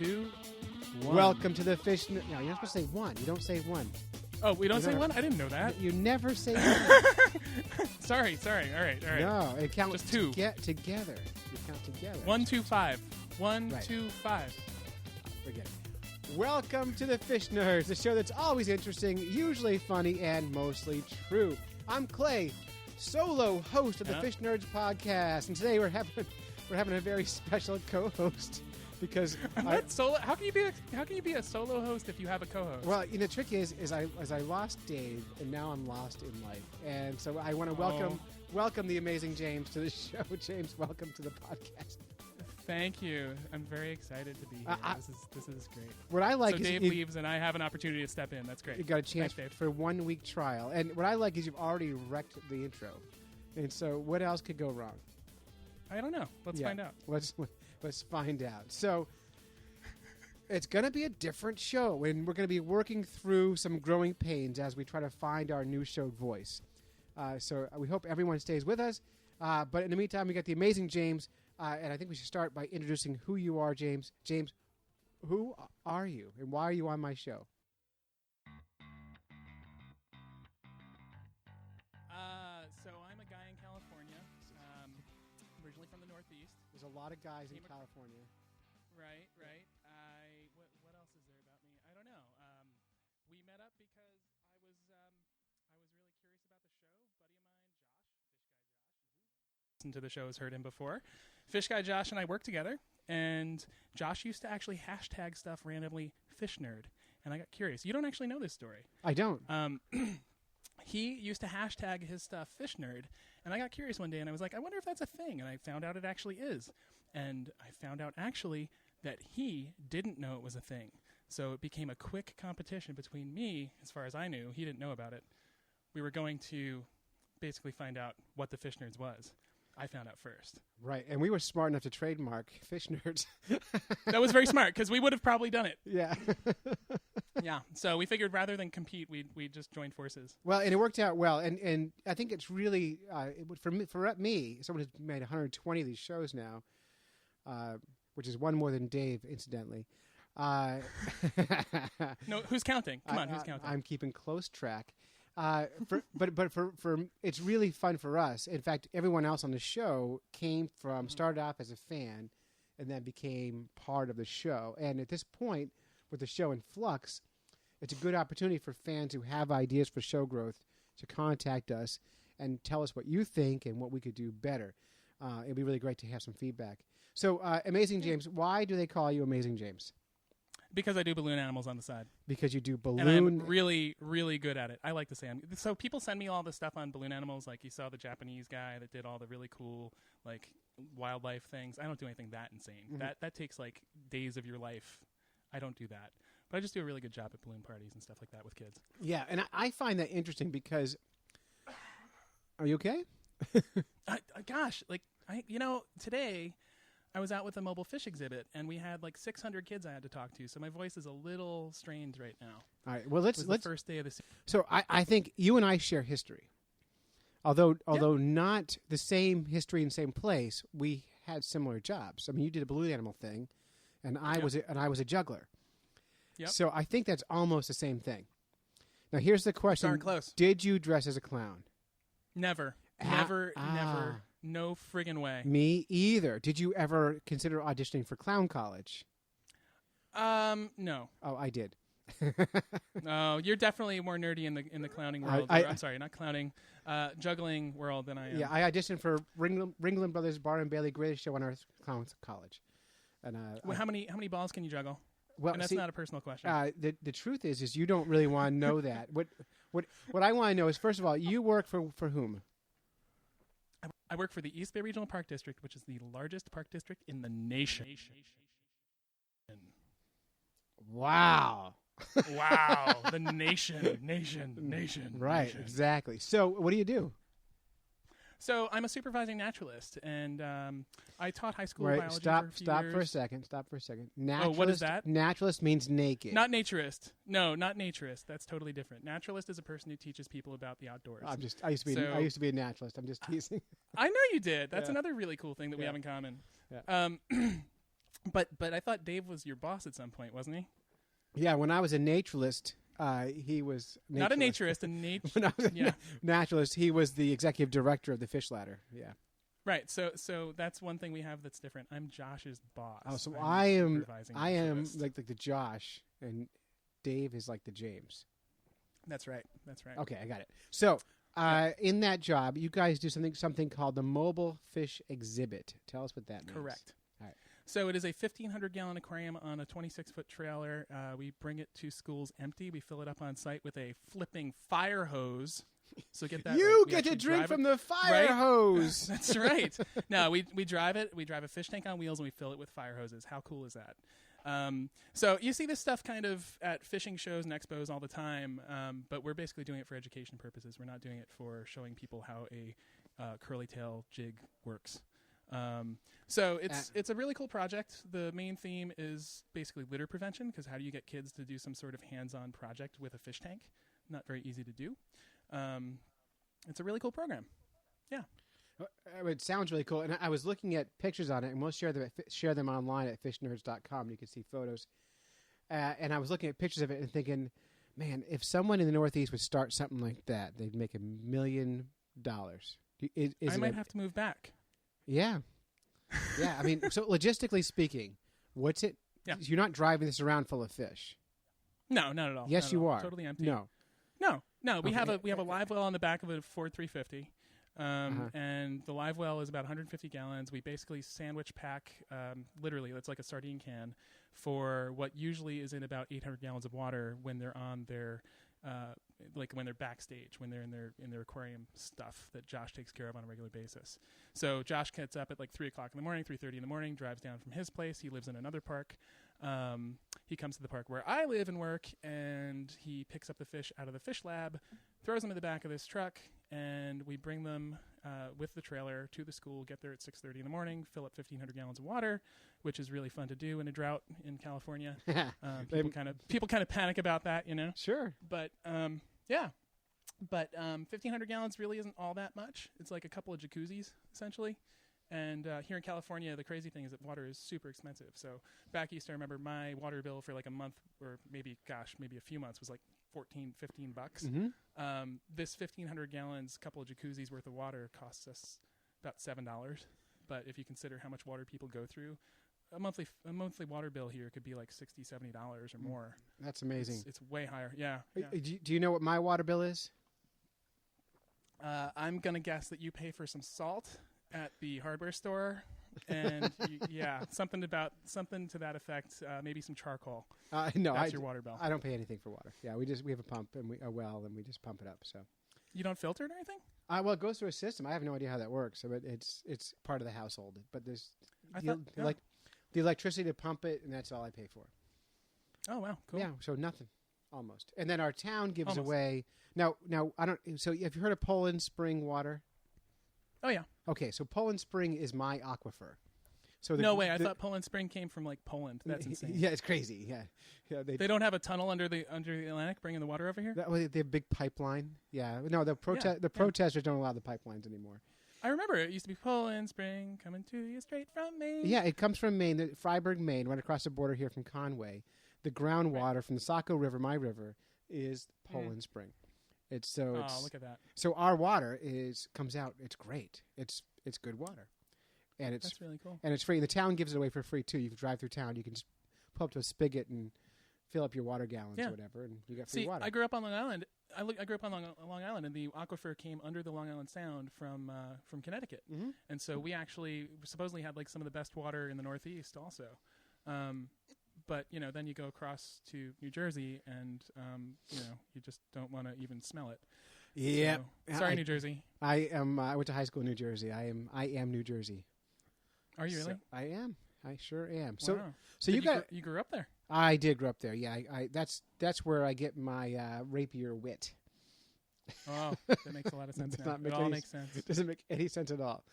2, 1. Welcome to the fish. No, you're not supposed to say one. You don't say one. Oh, we don't say one? I didn't know that. You never say one. Sorry. All right. No, it counts just 2. Together. You count together. 1, 2, 5. 1, Right. 2, 5. Forget it. Welcome to the Fish Nerds, the show that's always interesting, usually funny, and mostly true. I'm Clay, solo host of the Fish Nerds podcast, and today we're having a very special co-host because I'm not solo. How can you be a solo host if you have a co-host? Well, the trick is I lost Dave, and now I'm lost in life, and so I want to welcome the amazing James to the show. James, welcome to the podcast. Thank you. I'm very excited to be here. This is great. What I like so is Dave leaves and I have an opportunity to step in. That's great. You got a chance Thanks, for 1 week trial, and what I like is you've already wrecked the intro, and so what else could go wrong? I don't know. Let's find out. Let's find out. So it's going to be a different show, and we're going to be working through some growing pains as we try to find our new show voice. So we hope everyone stays with us. But in the meantime, we got the amazing James. And I think we should start by introducing who you are, James. James, who are you, and why are you on my show? So I'm a guy in California, originally from the Northeast. There's a lot of guys in California. Right. What else is there about me? I don't know. We met up because I was really curious about the show. Buddy of mine, Josh, listened to the show, has heard him before. Fish Guy Josh and I work together, and Josh used to actually hashtag stuff randomly Fish Nerd, and I got curious. You don't actually know this story. I don't. He used to hashtag his stuff Fish Nerd, and I got curious one day, and I was like, I wonder if that's a thing, and I found out it actually is. And I found out actually that he didn't know it was a thing. So it became a quick competition between me, as far as I knew. He didn't know about it. We were going to basically find out what the Fish Nerds was. I found out first. Right, and we were smart enough to trademark Fish Nerds. That was very smart, because we would have probably done it. Yeah. Yeah, so we figured rather than compete, we'd just join forces. Well, and it worked out well, and I think it's really, for me, someone who's made 120 of these shows now, which is one more than Dave, incidentally. No, who's counting? Come on, who's counting? I'm keeping close track. But it's really fun for us. In fact, everyone else on the show started off as a fan and then became part of the show. And at this point, with the show in flux, it's a good opportunity for fans who have ideas for show growth to contact us and tell us what you think and what we could do better. It'd be really great to have some feedback. So, Amazing James, why do they call you Amazing James? Because I do balloon animals on the side. Because you do balloon... And I'm really, really good at it. I like to say so people send me all this stuff on balloon animals, like you saw the Japanese guy that did all the really cool, like, wildlife things. I don't do anything that insane. Mm-hmm. That takes, like, days of your life. I don't do that. But I just do a really good job at balloon parties and stuff like that with kids. Yeah, and I find that interesting because... Are you okay? Gosh, today... I was out with a mobile fish exhibit, and we had like 600 kids I had to talk to, so my voice is a little strained right now. All right, well, let's the first day of the season. So I think you and I share history, although not the same history and same place. We had similar jobs. I mean, you did a balloon animal thing, and I was a juggler. Yep. So I think that's almost the same thing. Now here's the question: darn close. Did you dress as a clown? Never. No friggin' way. Me either. Did you ever consider auditioning for clown college? No. Oh, I did. No, you're definitely more nerdy in the clowning world. I'm sorry, not clowning, juggling world than I am. Yeah, I auditioned for Ringling Brothers Bar and Bailey Greatest Show on Earth Clown College. And how many balls can you juggle? Well, and that's not a personal question. The truth is you don't really want to know that. What I want to know is, first of all, you work for whom? I work for the East Bay Regional Park District, which is the largest park district in the nation. Wow. Wow. The nation. Right, nation. Exactly. So what do you do? So I'm a supervising naturalist, and I taught high school biology for a few Stop years. for a second. Oh, what is that? Naturalist means naked. Not naturist. No, not naturist. That's totally different. Naturalist is a person who teaches people about the outdoors. I used to be a naturalist. I'm just teasing. I know you did. That's another really cool thing that we have in common. Yeah. But I thought Dave was your boss at some point, wasn't he? Yeah, when I was a naturalist, he was Not a naturist, a when I was a naturalist, he was the executive director of the Fish Ladder. Yeah. Right. So that's one thing we have that's different. I'm Josh's boss. Oh, so I'm I am supervising like naturalist. the Josh, and Dave is like the James. That's right. That's right. Okay, I got it. So, in that job, you guys do something called the Mobile Fish Exhibit. Tell us what that means. Correct. All right. So it is a 1,500-gallon aquarium on a 26-foot trailer. We bring it to schools empty. We fill it up on site with a flipping fire hose. So get that. You right. get to drink from the fire right? hose. That's right. No, we drive it. We drive a fish tank on wheels and we fill it with fire hoses. How cool is that? So you see this stuff kind of at fishing shows and expos all the time, but we're basically doing it for education purposes. We're not doing it for showing people how a curly tail jig works. So it's a really cool project. The main theme is basically litter prevention, because how do you get kids to do some sort of hands-on project with a fish tank? Not very easy to do. It's a really cool program. Yeah. It sounds really cool. And I was looking at pictures on it, and we'll share them online at fishnerds.com. You can see photos. And I was looking at pictures of it and thinking, man, if someone in the Northeast would start something like that, they'd make $1 million. I might have to move back. Yeah. Yeah. I mean, so logistically speaking, what's it? Yeah. You're not driving this around full of fish. No, not at all. Yes, you are. Totally empty. No. We have a live well on the back of a Ford 350. And the live well is about 150 gallons. We basically sandwich pack, literally, it's like a sardine can, for what usually is in about 800 gallons of water when they're on their, like when they're backstage, when they're in their aquarium stuff that Josh takes care of on a regular basis. So Josh gets up at like 3 o'clock in the morning, 3:30 in the morning, drives down from his place. He lives in another park. He comes to the park where I live and work, and he picks up the fish out of the fish lab, throws them in the back of this truck, and we bring them with the trailer to the school, get there at 6:30 in the morning, fill up 1,500 gallons of water, which is really fun to do in a drought in California. People kind of panic about that, you know? Sure. But, yeah. But 1,500 gallons really isn't all that much. It's like a couple of jacuzzis, essentially. And here in California, the crazy thing is that water is super expensive. So back east, I remember my water bill for like a month, or maybe a few months, was like $14, $15. Mm-hmm. This 1,500 gallons, couple of jacuzzis worth of water costs us about $7. But if you consider how much water people go through, a monthly water bill here could be like $60, $70 or more. That's amazing. It's way higher. Yeah. Do you know what my water bill is? I'm gonna guess that you pay for some salt at the hardware store, and something to that effect. Maybe some charcoal. No, that's your water bill. I don't pay anything for water. Yeah, we have a pump and a well, and we just pump it up. So you don't filter it or anything? Well, it goes through a system. I have no idea how that works. But it's part of the household. But there's the electricity to pump it, and that's all I pay for. Oh wow, cool. Yeah, so nothing, almost. And then our town gives away. Now I don't. So have you heard of Poland Spring water? Oh yeah. Okay, so Poland Spring is my aquifer. So no way! I thought Poland Spring came from like Poland. That's insane. Yeah, it's crazy. Yeah. They don't have a tunnel under the Atlantic bringing the water over here. They have a big pipeline. Yeah. No, the protesters don't allow the pipelines anymore. I remember it used to be Poland Spring coming to you straight from Maine. Yeah, it comes from Maine, Freiburg, Maine, right across the border here from Conway. The groundwater from the Saco River, my river, is Poland Spring. Look at that. So our water comes out. It's great. It's good water, and that's really cool. And it's free. The town gives it away for free too. You can drive through town. You can just pull up to a spigot and fill up your water gallons or whatever, and you get free water. I grew up on Long Island. I grew up on Long Island, and the aquifer came under the Long Island Sound from Connecticut, and so we actually supposedly had like some of the best water in the Northeast, also. But then you go across to New Jersey, and you just don't want to even smell it. Yeah. So, sorry, New Jersey. I went to high school in New Jersey. I am New Jersey. Are you really? I am. I sure am. Wow. So you grew up there. I did grow up there. Yeah. That's where I get my rapier wit. Oh, that makes a lot of sense. It all makes sense. It doesn't make any sense at all.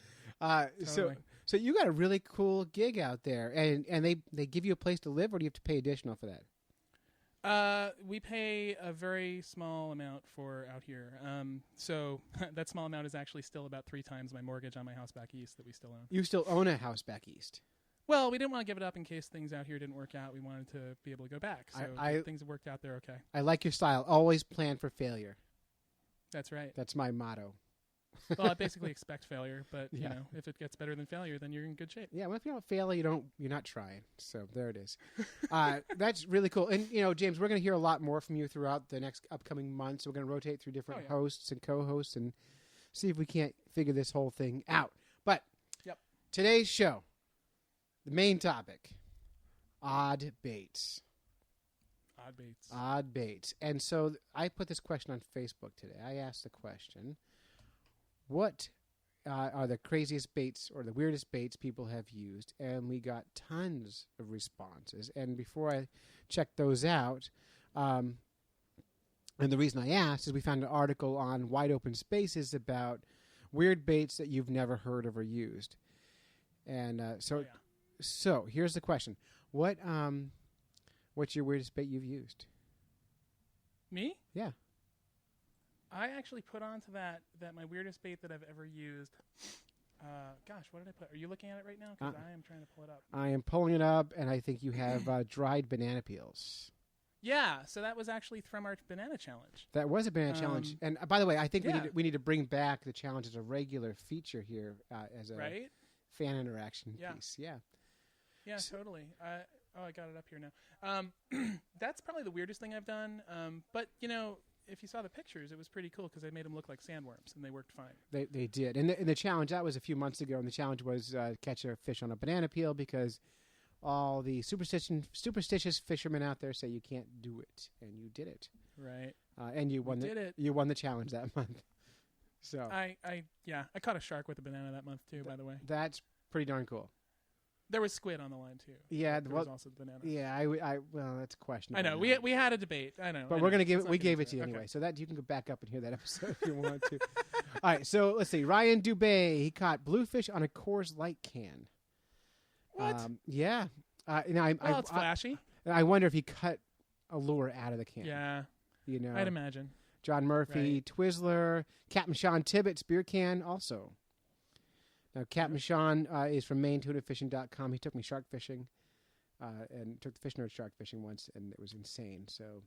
Totally. So you got a really cool gig out there, and they give you a place to live, or do you have to pay additional for that? We pay a very small amount for out here. So that small amount is actually still about 3 times my mortgage on my house back east that we still own. You still own a house back east? Well, we didn't want to give it up in case things out here didn't work out. We wanted to be able to go back. So if things have worked out there, okay. I like your style. Always plan for failure. That's right. That's my motto. Well, I basically expect failure, but Yeah. if it gets better than failure, then you're in good shape. Yeah, well, if you don't fail, you're not trying. So there it is. That's really cool. And James, we're going to hear a lot more from you throughout the next upcoming months. So we're going to rotate through different hosts and co-hosts and see if we can't figure this whole thing out. But today's show, the main topic, odd baits. Odd baits. And so I put this question on Facebook today. I asked the question, what are the craziest baits or the weirdest baits people have used? And we got tons of responses. And before I checked those out, and the reason I asked is we found an article on Wide Open Spaces about weird baits that you've never heard of or used. And so here's the question. What's your weirdest bait you've used? Me? Yeah. I actually put onto that my weirdest bait that I've ever used. Gosh, what did I put? Are you looking at it right now? Because I am trying to pull it up. I am pulling it up, and I think you have dried banana peels. Yeah, so that was actually from our banana challenge. That was a banana challenge. And by the way, I think we need to bring back the challenge as a regular feature here as a fan interaction piece. Yeah. Yeah, totally. I got it up here now. That's probably the weirdest thing I've done. But, if you saw the pictures, it was pretty cool because I made them look like sandworms, and they worked fine. They did. And the challenge, that was a few months ago, and the challenge was catch a fish on a banana peel because all the superstitious fishermen out there say you can't do it, and you did it. Right. And you won You won the challenge that month. So I caught a shark with a banana that month, too, by the way. That's pretty darn cool. There was squid on the line, too. Yeah. There was also the banana. Yeah, well, that's questionable. I know. We had a debate. I know. But we gave it to you anyway. So that you can go back up and hear that episode if you want to. All right, so let's see. Ryan Dubé, he caught bluefish on a Coors Light can. What? Yeah. It's flashy. I wonder if he cut a lure out of the can. Yeah. I'd imagine. John Murphy, Twizzler, Captain Sean Tibbetts beer can also. Now, Captain Sean is from MaineTunaFishing.com. He took me shark fishing and took the Fish Nerd shark fishing once, and it was insane. So,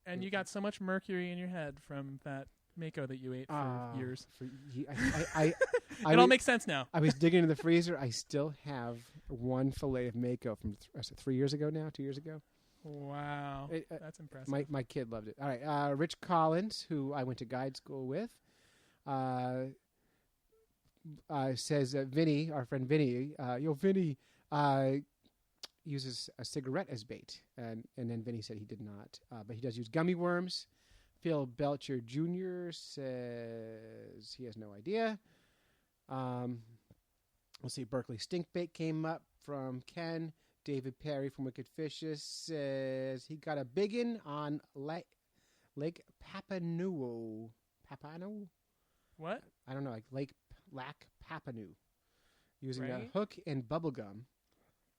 and you got so much mercury in your head from that mako that you ate for years. It all makes sense now. I was digging into the freezer. I still have one fillet of mako from 3 years ago now, 2 years ago. Wow. That's impressive. My kid loved it. All right. Rich Collins, who I went to guide school with, says Vinny, our friend Vinny, Vinny uses a cigarette as bait. And then Vinny said he did not. But he does use gummy worms. Phil Belcher Jr. says he has no idea. Let's see, Berkeley Stinkbait came up from Ken. David Perry from Wicked Fishes says he got a biggin on Lake Papanuo. Papano? What? I don't know, like Lake Papanu. Using a hook and bubble gum.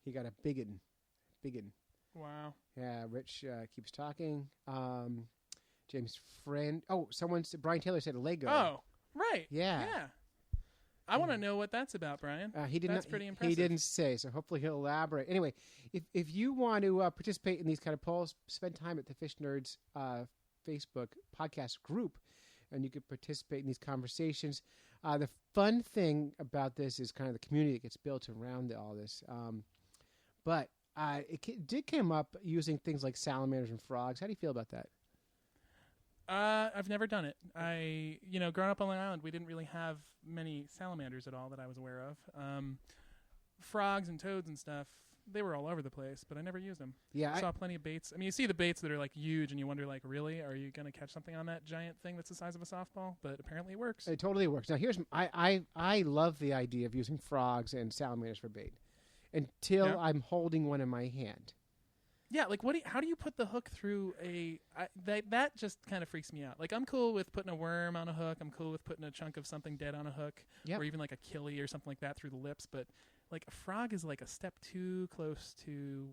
He got a biggin. Wow. Yeah, Rich keeps talking. James Friend. Oh, Brian Taylor said a Lego. Oh, right. Yeah. I want to know what that's about, Brian. That's pretty impressive. He didn't say, so hopefully he'll elaborate. Anyway, if you want to participate in these kind of polls, spend time at the Fish Nerds Facebook podcast group, and you can participate in these conversations. The fun thing about this is kind of the community that gets built around all this. But it did come up using things like salamanders and frogs. How do you feel about that? I've never done it. Growing up on Long Island, we didn't really have many salamanders at all that I was aware of. Frogs and toads and stuff, they were all over the place, but I never used them. Yeah, I saw plenty of baits. I mean, you see the baits that are like huge, and you wonder, like, really, are you going to catch something on that giant thing that's the size of a softball? But apparently, it works. It totally works. Now, I love the idea of using frogs and salamanders for bait until I'm holding one in my hand. Yeah, like how do you put the hook through that just kind of freaks me out. Like, I'm cool with putting a worm on a hook. I'm cool with putting a chunk of something dead on a hook, or even like a killie or something like that through the lips. But like a frog is like a step too close to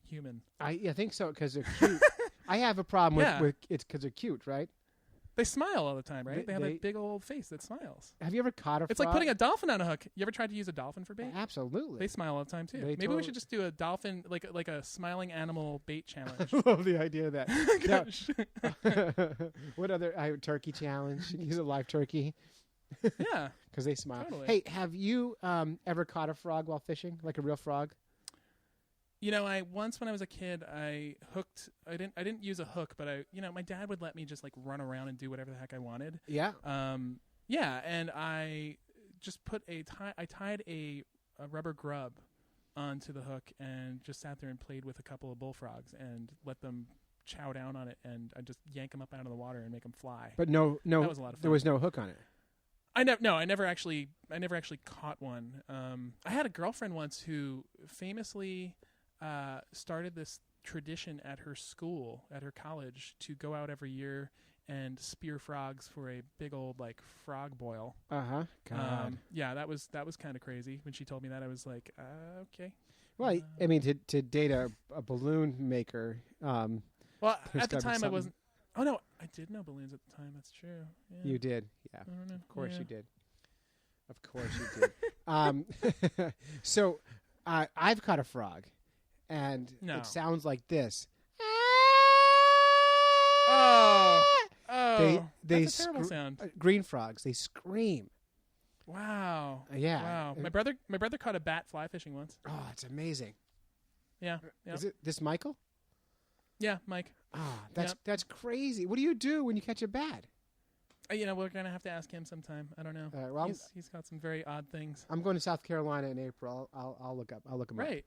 human. I think so because they're cute. I have a problem with it's because they're cute, right? They smile all the time, right? They have they- that big old face that smiles. Have you ever caught a frog? It's like putting a dolphin on a hook. You ever tried to use a dolphin for bait? Absolutely. They smile all the time too. They Maybe totally- we should just do a dolphin, like a smiling animal bait challenge. I love the idea of that. Gosh. What other turkey challenge? You can use a live turkey Yeah. because they smile. Totally. Hey, have you ever caught a frog while fishing, like a real frog? I once when I was a kid, I didn't use a hook, but my dad would let me just like run around and do whatever the heck I wanted. Yeah. Yeah, and I just I tied a rubber grub onto the hook and just sat there and played with a couple of bullfrogs and let them chow down on it, and I just yank them up out of the water and make them fly. But no, That was a lot of fun. there was no hook on it. I never actually caught one. I had a girlfriend once who famously started this tradition at her school, at her college, to go out every year and spear frogs for a big old like frog boil. God. Yeah, that was kind of crazy. When she told me that, I was like, okay. Well, I mean, to date a balloon maker. Well, There's at the gotta be time I something. wasn't. Oh no, I did know balloons at the time. That's true. Yeah. You did, yeah. I don't know. Of course Yeah. you did. Of course you did. So I've caught a frog, and No. it sounds like this. Oh, They that's a terrible sound. Green frogs. They scream. Wow. Yeah. Wow. My brother caught a bat fly fishing once. Oh, it's amazing. Yeah. Yeah. Is it this Michael? Yeah, Mike. Ah, that's Yep. that's crazy. What do you do when you catch a bat? We're gonna have to ask him sometime. I don't know. Well, He's got some very odd things. I'm going to South Carolina in April. I'll look him up. Right.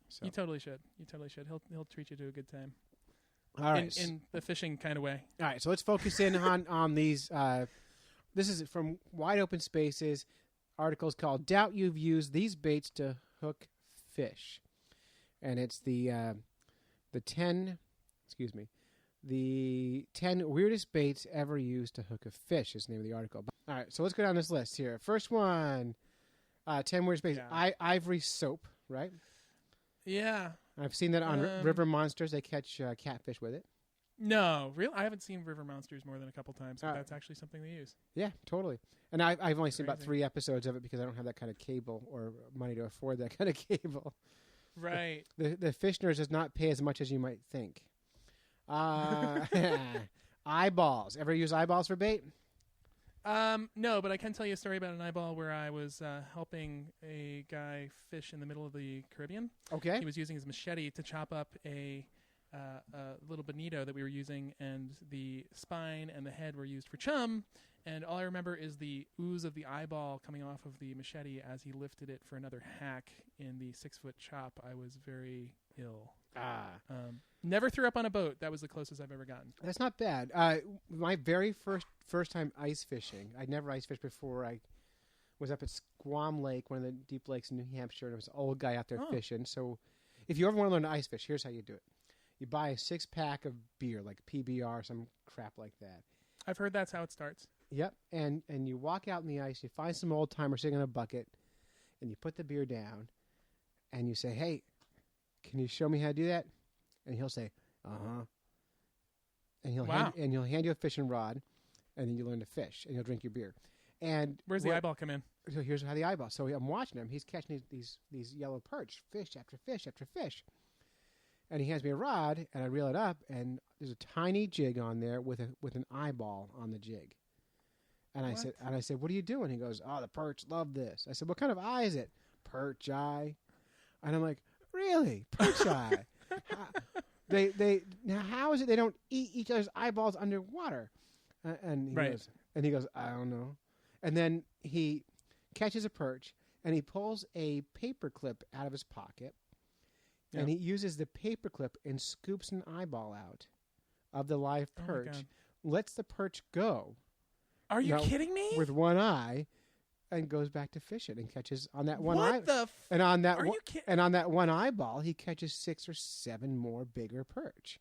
So. You totally should. He'll treat you to a good time. All right. In the fishing kind of way. All right, so let's focus in on these. This is from Wide Open Spaces. Articles called "Doubt You've Used These Baits to Hook Fish," and it's the 10 weirdest baits ever used to hook a fish is the name of the article. All right, so let's go down this list here. First one, 10 weirdest baits. Yeah. Ivory soap, right? Yeah. I've seen that on River Monsters. They catch catfish with it. No, real. I haven't seen River Monsters more than a couple times, but All right. that's actually something they use. Yeah, totally. And I've only seen about Crazy. 3 episodes of it because I don't have that kind of cable or money to afford that kind of cable. Right. The fish nurse does not pay as much as you might think. Eyeballs. Ever use eyeballs for bait? No, but I can tell you a story about an eyeball where I was helping a guy fish in the middle of the Caribbean. Okay. He was using his machete to chop up a little bonito that we were using, and the spine and the head were used for chum. And all I remember is the ooze of the eyeball coming off of the machete as he lifted it for another hack in the 6-foot chop. I was very ill. Never threw up on a boat. That was the closest I've ever gotten. That's not bad. My very first time ice fishing, I'd never ice fished before. I was up at Squam Lake, one of the deep lakes in New Hampshire. And there was an old guy out there fishing. So if you ever want to learn to ice fish, here's how you do it. You buy a 6-pack of beer, like PBR, some crap like that. I've heard that's how it starts. Yep, and you walk out in the ice, you find some old timer sitting in a bucket, and you put the beer down, and you say, "Hey, can you show me how to do that?" And he'll say, "Uh-huh." And he'll hand you a fishing rod, and then you learn to fish, and you'll drink your beer. And Where's the eyeball come in? So here's how the eyeball. So I'm watching him. He's catching these yellow perch, fish after fish after fish. And he hands me a rod, and I reel it up, and there's a tiny jig on there with an eyeball on the jig. And I said, "What are you doing?" He goes, "Oh, the perch love this." I said, "What kind of eye is it?" "Perch eye." And I'm like, "Really? Perch eye?" Now how is it they don't eat each other's eyeballs underwater? And he goes, "I don't know." And then he catches a perch, and he pulls a paper clip out of his pocket. Yeah. And he uses the paper clip and scoops an eyeball out of the live perch, lets the perch go. Are you kidding me? With one eye, and goes back to fishing and catches on that one eye. And on that one eyeball, he catches 6 or 7 more bigger perch,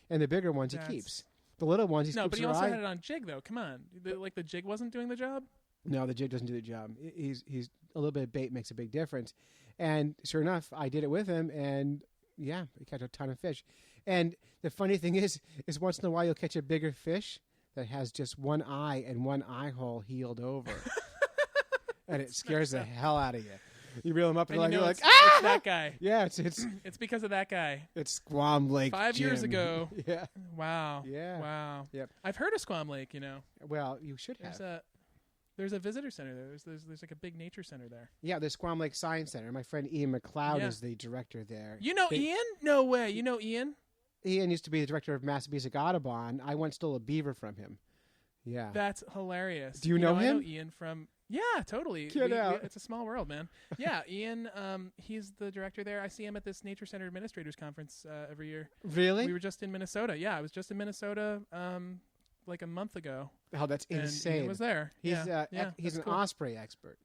and the bigger ones he keeps. The little ones he scoops. No, but he also had it on jig though. Come on, the jig wasn't doing the job. No, the jig doesn't do the job. He's a little bit of bait makes a big difference, and sure enough, I did it with him, and yeah, he catch a ton of fish. And the funny thing is once in a while you'll catch a bigger fish that has just one eye and one eye hole healed over. And it scares the hell out of you. You reel him up and you're like, ah! It's that guy. Yeah, it's because of that guy. It's Squam Lake 5 Jim. years ago. Yeah. Wow. Yeah. Wow. Yep. I've heard of Squam Lake, Well, you should have. There's a visitor center there. There's like a big nature center there. Yeah, the Squam Lake Science Center. My friend Ian McLeod is the director there. You know Ian? No way. You know Ian? Ian used to be the director of Massabesic Audubon. I once stole a beaver from him. Yeah. That's hilarious. Do you know him? I know Ian from... Yeah, totally. Get out. It's a small world, man. Yeah, Ian, he's the director there. I see him at this Nature Center Administrators Conference every year. Really? We were just in Minnesota. Yeah, I was just in Minnesota like a month ago. Oh, that's insane. Ian was there. He's he's an cool. osprey expert.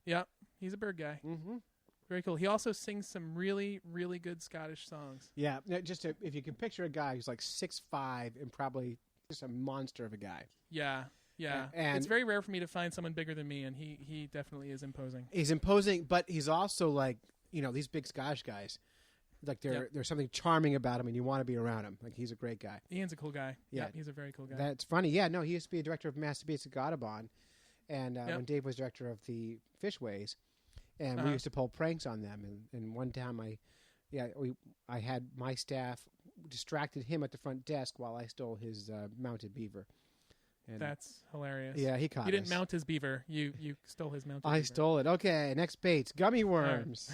Yeah, he's a bird guy. Mm-hmm. Very cool. He also sings some really, really good Scottish songs. Yeah, if you can picture a guy who's like 6'5" and probably just a monster of a guy. Yeah. Yeah, and it's very rare for me to find someone bigger than me, and he definitely is imposing. He's imposing, but he's also like, these big Scottish guys. Like there's something charming about him, and you want to be around him. Like he's a great guy. Ian's a cool guy. Yeah, he's a very cool guy. That's funny. Yeah, no, he used to be a director of Massabesic Audubon, and when Dave was director of the Fishways, and we used to pull pranks on them. And one time I had my staff distracted him at the front desk while I stole his mounted beaver. And that's hilarious. Yeah, he caught us. You didn't mount his beaver. You stole his mounted beaver. I stole it. Okay, next baits. Gummy worms.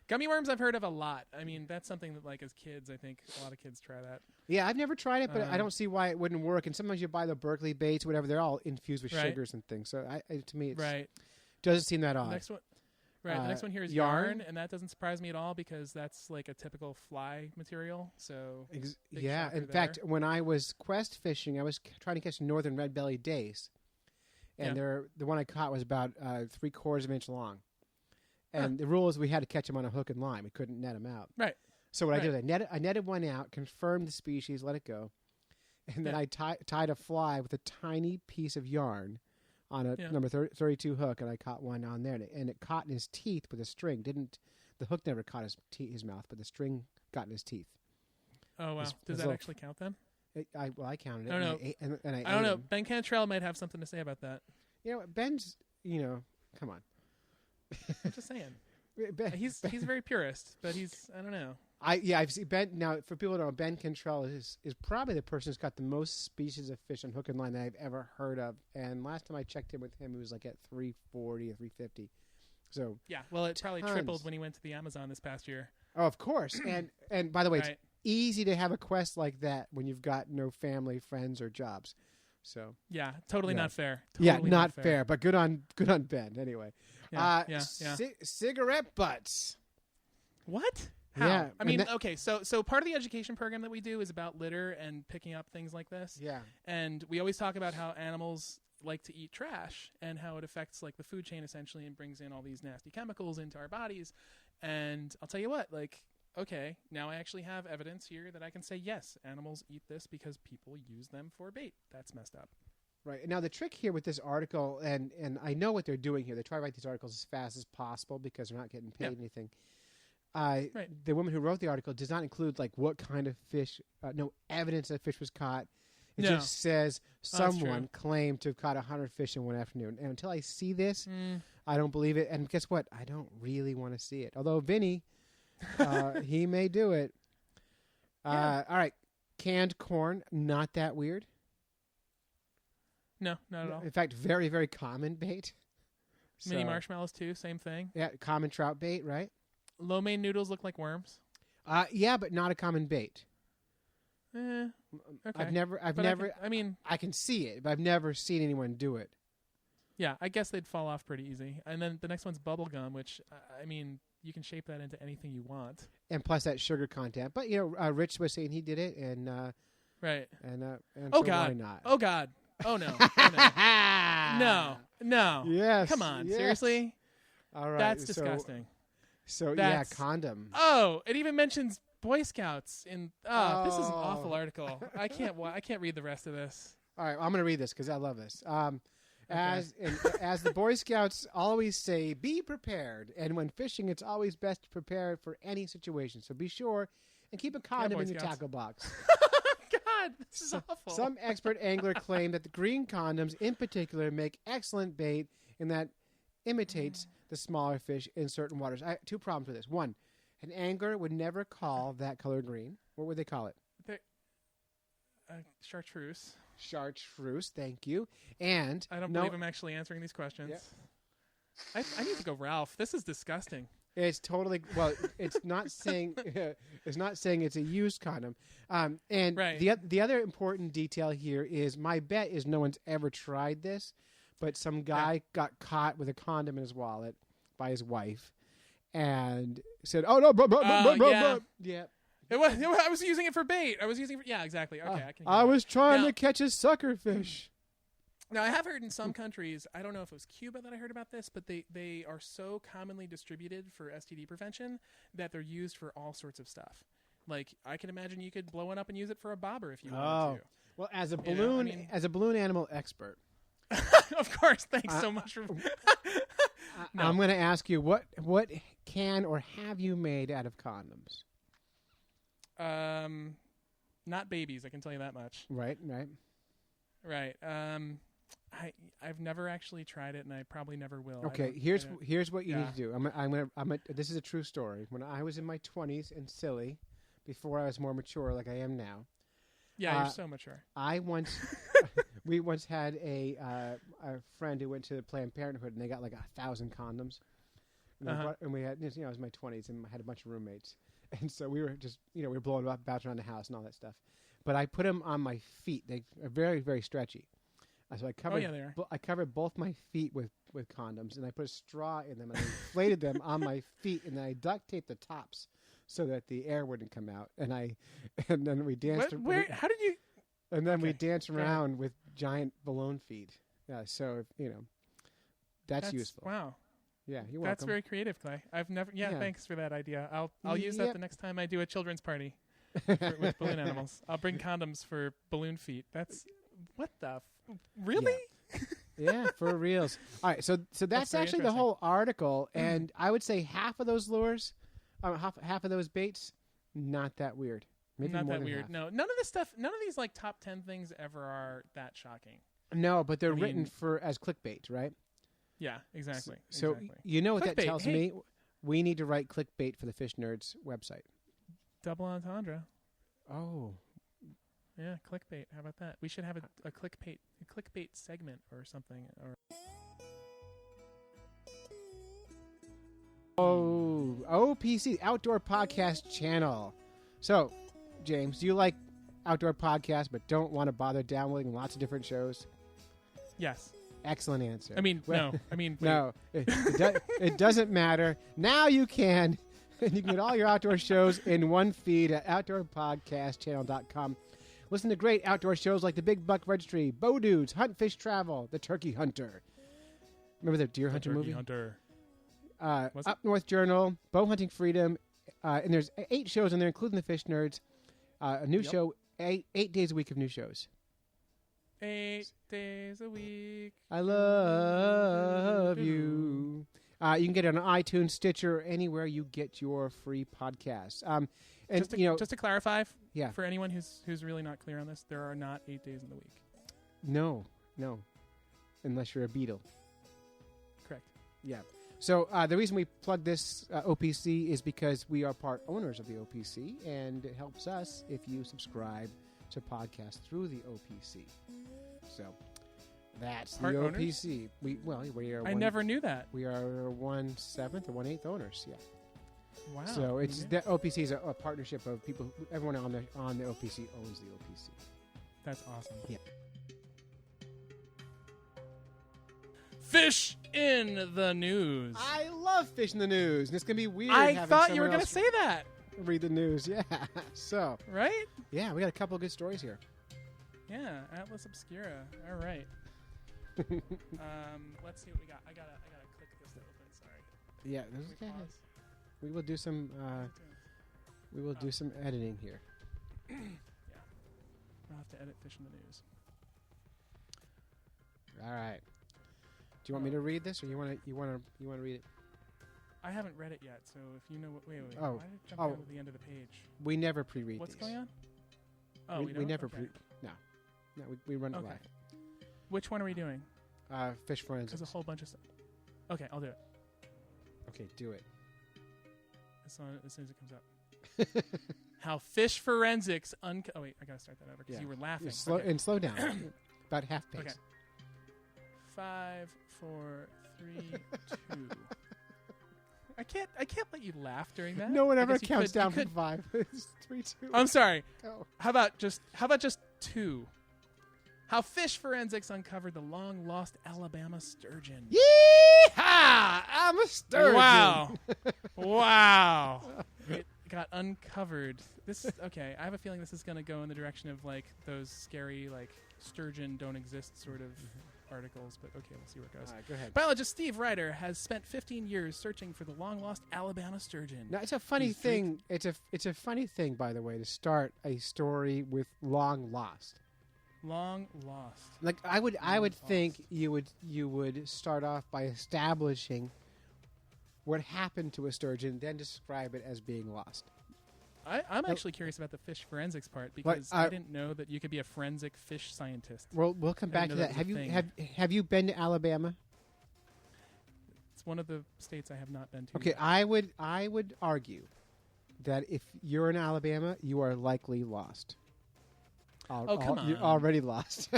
Gummy worms I've heard of a lot. I mean, that's something that, like, as kids, I think a lot of kids try that. Yeah, I've never tried it, but I don't see why it wouldn't work. And sometimes you buy the Berkeley baits, whatever, they're all infused with sugars and things. So to me, it doesn't seem that odd. Next one. Right, the next one here is yarn, and that doesn't surprise me at all because that's like a typical fly material. So yeah, in fact, when I was quest fishing, I was trying to catch northern red-bellied dace, and the one I caught was about 3/4 of an inch long. And the rule is we had to catch them on a hook and line. We couldn't net them out. Right. So what I did, I netted one out, confirmed the species, let it go, and then I tied a fly with a tiny piece of yarn on a number 32 hook, and I caught one on there, and it caught in his teeth with a string. The hook never caught his mouth, but the string got in his teeth. Oh wow! Does that actually count then? I counted it. I don't know. I don't know. Ben Cantrell might have something to say about that. Ben's. Come on. I'm just saying. He's very purist, but I don't know. I've seen Ben. Now, for people who don't know, Ben Cantrell is probably the person who's got the most species of fish on hook and line that I've ever heard of. And last time I checked in with him, he was like at 340 or 350. So yeah, well, it probably tripled when he went to the Amazon this past year. Oh, of course. And by the way, it's easy to have a quest like that when you've got no family, friends, or jobs. So yeah, totally not fair. Totally not fair, but good on Ben anyway. Yeah. Cigarette butts. What? How? Yeah, I mean, okay, so part of the education program that we do is about litter and picking up things like this. Yeah. And we always talk about how animals like to eat trash and how it affects like the food chain essentially and brings in all these nasty chemicals into our bodies. And I'll tell you what, like, okay, now I actually have evidence here that I can say, yes, animals eat this because people use them for bait. That's messed up. Right. Now, the trick here with this article, and I know what they're doing here, they try to write these articles as fast as possible because they're not getting paid anything. The woman who wrote the article does not include like what kind of fish, no evidence that fish was caught. It just says someone claimed to have caught 100 fish in one afternoon. And until I see this, I don't believe it. And guess what? I don't really want to see it. Although Vinny, he may do it. All right. Canned corn, not that weird. No, not at all. In fact, very, very common bait. Mini marshmallows, too, same thing. Yeah, common trout bait, right? Lo mein noodles look like worms. Yeah, but not a common bait. Okay. I've never. I can see it, but I've never seen anyone do it. Yeah, I guess they'd fall off pretty easy. And then the next one's bubble gum, which I mean, you can shape that into anything you want. And plus that sugar content. But Rich was saying he did it, and right. And oh so God, why not? Oh God, oh no, oh, no. Yes. Come on, yes. Seriously. All right. That's disgusting. So condom. Oh, it even mentions Boy Scouts in. Oh, this is an awful article. I can't read the rest of this. All right, I'm going to read this because I love this. As the Boy Scouts always say, be prepared. And when fishing, it's always best to prepare for any situation. So be sure and keep a condom in your tackle box. God, this is awful. Some expert angler claim that the green condoms in particular make excellent bait and that imitates the smaller fish in certain waters. I have two problems with this. One, an angler would never call that color green. What would they call it? Chartreuse. Chartreuse, thank you. And I don't believe I'm actually answering these questions. Yep. I need to go Ralph. This is disgusting. It's totally it's not saying it's a used condom. And Right. the other important detail here is my bet is no one's ever tried this, but some guy got caught with a condom in his wallet by his wife, and said, "Oh no, yeah." I was using it for bait. Exactly. Okay, I was trying to catch a sucker fish. Now, I have heard in some countries, I don't know if it was Cuba that I heard about this, but they are so commonly distributed for STD prevention that they're used for all sorts of stuff. Like, I can imagine you could blow one up and use it for a bobber if you wanted to. Well, as a balloon animal expert. Of course. Thanks so much for... I'm going to ask you, what can or have you made out of condoms? Not babies, I can tell you that much. Right. I've never actually tried it, and I probably never will. Okay, here's what you need to do. This is a true story. When I was in my 20s and silly, before I was more mature, like I am now. Yeah, you're so mature. We once had a friend who went to Planned Parenthood, and they got like 1,000 condoms. And we had, I was in my 20s, and I had a bunch of roommates, and so we were just, we were blowing about around the house and all that stuff. But I put them on my feet. They are very, very stretchy. So I covered. They are. I covered both my feet with condoms, and I put a straw in them, and I inflated them on my feet, and then I duct taped the tops so that the air wouldn't come out. And then we danced. How did you? And then we danced around with giant balloon feet. Yeah, so that's useful. Wow. Yeah, you're welcome. That's very creative, Clay. I've never. Yeah, thanks for that idea. I'll use that the next time I do a children's party with balloon animals. I'll bring condoms for balloon feet. That's what the really? Yeah, for reals. All right, so that's actually the whole article, and I would say half of those lures, half of those baits, not that weird. Maybe not more that than weird. half. No, none of this stuff. None of these like top 10 things ever are that shocking. No, but they're written as clickbait, right? Yeah, exactly. So exactly. You know what clickbait, that tells me? We need to write clickbait for the Fish Nerds website. Double entendre. Oh. Yeah, clickbait. How about that? We should have a clickbait segment or something. Oh, OPC, Outdoor Podcast Channel. So, James, do you like outdoor podcasts but don't want to bother downloading lots of different shows? Yes. Excellent answer. I mean, no. I mean, no. It doesn't matter. Now you can. And you can get all your outdoor shows in one feed at outdoorpodcastchannel.com. Listen to great outdoor shows like the Big Buck Registry, Bow Dudes, Hunt Fish Travel, The Turkey Hunter. Remember the Deer Hunter movie? Hunter. Up North Journal, Bow Hunting Freedom, and there's 8 shows in there, including the Fish Nerds. A new show, 8 days a week of new shows. 8 days a week. I love you. You can get it on iTunes, Stitcher, anywhere you get your free podcasts. And just to clarify, yeah, for anyone who's really not clear on this, there are not 8 days in the week. No, unless you're a beetle. Correct. Yeah. So the reason we plug this OPC is because we are part owners of the OPC, and it helps us if you subscribe to podcasts through the OPC. So that's part the owners? OPC. We are. I never knew that. We are 1/7 or 1/8 owners. Yeah. Wow. So the OPC is a partnership of people. Everyone on the OPC owns the OPC. That's awesome. Yeah. Fish in the news. I love fish in the news. And it's gonna be weird. I thought you were gonna say that. Read the news. Yeah. So. Right. Yeah, we got a couple of good stories here. Yeah, Atlas Obscura. All right. Let's see what we got. I gotta click this to open. Sorry. Yeah, this is okay. We will do some. Do some editing here. Yeah, I'll have to edit fish in the news. All right. Do you want me to read this, or you want to read it? I haven't read it yet, so if you know what. Wait. Oh. Why did it jump down to the end of the page? We never pre-read. What's these. going on? Oh, we don't? never. Okay. No, we run it Okay. live. Which one are we doing? Fish forensics. There's a whole bunch of stuff. Okay, I'll do it. Okay, do it. As soon as it comes up. How fish forensics oh wait, I gotta start that over because you were laughing. Slow down. About half pace. Okay. 5, 4, 3, 2. I can't let you laugh during that. No one ever counts down from 5. It's 3, 2. I'm sorry. Go. How about just 2? How fish forensics uncovered the long lost Alabama sturgeon. Yeehaw! I'm a sturgeon. Wow. It got uncovered. Okay, I have a feeling this is going to go in the direction of like those scary like sturgeon don't exist sort of articles, but okay, we'll see where it goes. All right, go ahead. Biologist Steve Ryder has spent 15 years searching for the long-lost Alabama sturgeon. Now, it's a funny thing. It's a funny thing, by the way, to start a story with long lost. Long lost. Like I would think you would start off by establishing what happened to a sturgeon, then describe it as being lost. I'm actually curious about the fish forensics part because I didn't know that you could be a forensic fish scientist. Well, we'll come back to that. Have you been to Alabama? It's one of the states I have not been to. Okay, yet. I would argue that if you're in Alabama, you are likely lost. Come on. You're already lost.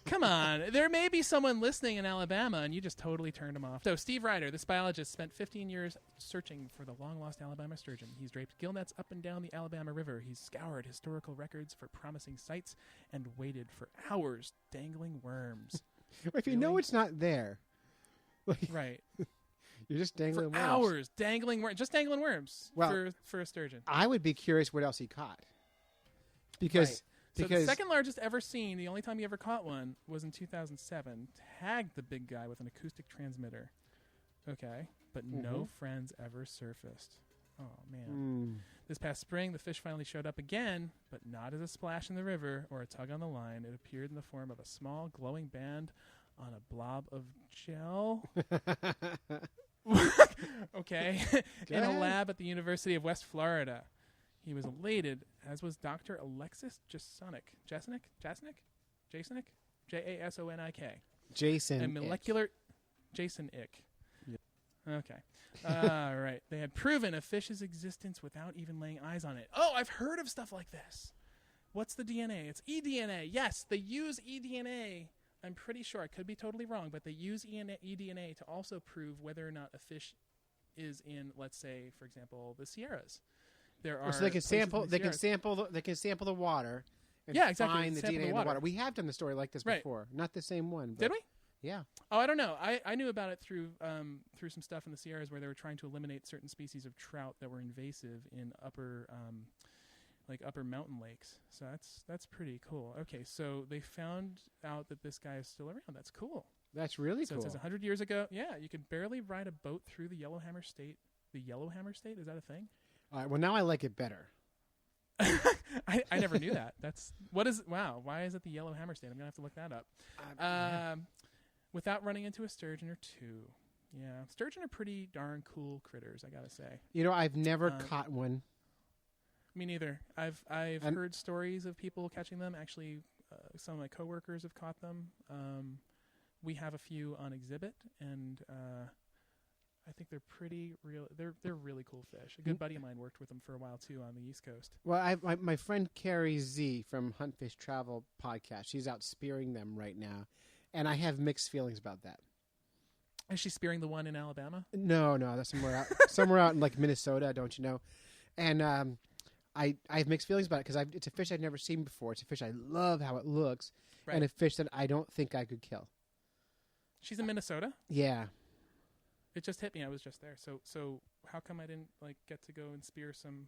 Come on. There may be someone listening in Alabama, and you just totally turned them off. So Steve Ryder, this biologist, spent 15 years searching for the long-lost Alabama sturgeon. He's draped gill nets up and down the Alabama River. He's scoured historical records for promising sites and waited for hours dangling worms. If you know it's not there. Right. You're just dangling worms. Hours dangling worms. Just dangling worms for a sturgeon. I would be curious what else he caught. Because So the second largest ever seen, the only time he ever caught one, was in 2007. Tagged the big guy with an acoustic transmitter. Okay, but no friends ever surfaced. Oh, man. This past spring, the fish finally showed up again, but not as a splash in the river or a tug on the line. It appeared in the form of a small glowing band on a blob of gel. Okay. In a lab at the University of West Florida. He was elated, as was Dr. Alexis Jasonik. Jasonik? Jasonik? Jason. A molecular... Jason Ick. Yeah. Okay. All right. They had proven a fish's existence without even laying eyes on it. Oh, I've heard of stuff like this. What's the DNA? It's eDNA. Yes, they use eDNA. I'm pretty sure. I could be totally wrong, but they use eDNA to also prove whether or not a fish is in, let's say, for example, the Sierras. There are so they can sample. They can sample the water. And find the DNA in the water. We have done the story like this before. Not the same one. But did we? Yeah. Oh, I don't know. I knew about it through some stuff in the Sierras where they were trying to eliminate certain species of trout that were invasive in upper mountain lakes. So that's pretty cool. Okay, so they found out that this guy is still around. That's cool. That's really cool. So it says 100 years ago. Yeah, you could barely ride a boat through the Yellowhammer State. The Yellowhammer State, is that a thing? All right. Well, now I like it better. I never knew that. Wow. Why is it the Yellowhammer State? I'm gonna have to look that up. Without running into a sturgeon or two. Yeah, sturgeon are pretty darn cool critters, I gotta say. You know, I've never caught one. Me neither. I've heard stories of people catching them. Actually, some of my coworkers have caught them. We have a few on exhibit, and I think they're pretty real. They're really cool fish. A good buddy of mine worked with them for a while too on the East Coast. Well, my friend Carrie Z from Hunt Fish Travel podcast, she's out spearing them right now, and I have mixed feelings about that. Is she spearing the one in Alabama? No, that's somewhere out in like Minnesota, don't you know? And I have mixed feelings about it because it's a fish I've never seen before. It's a fish I love how it looks, and a fish that I don't think I could kill. She's in Minnesota? Yeah. It just hit me. I was just there. So how come I didn't get to go and spear some?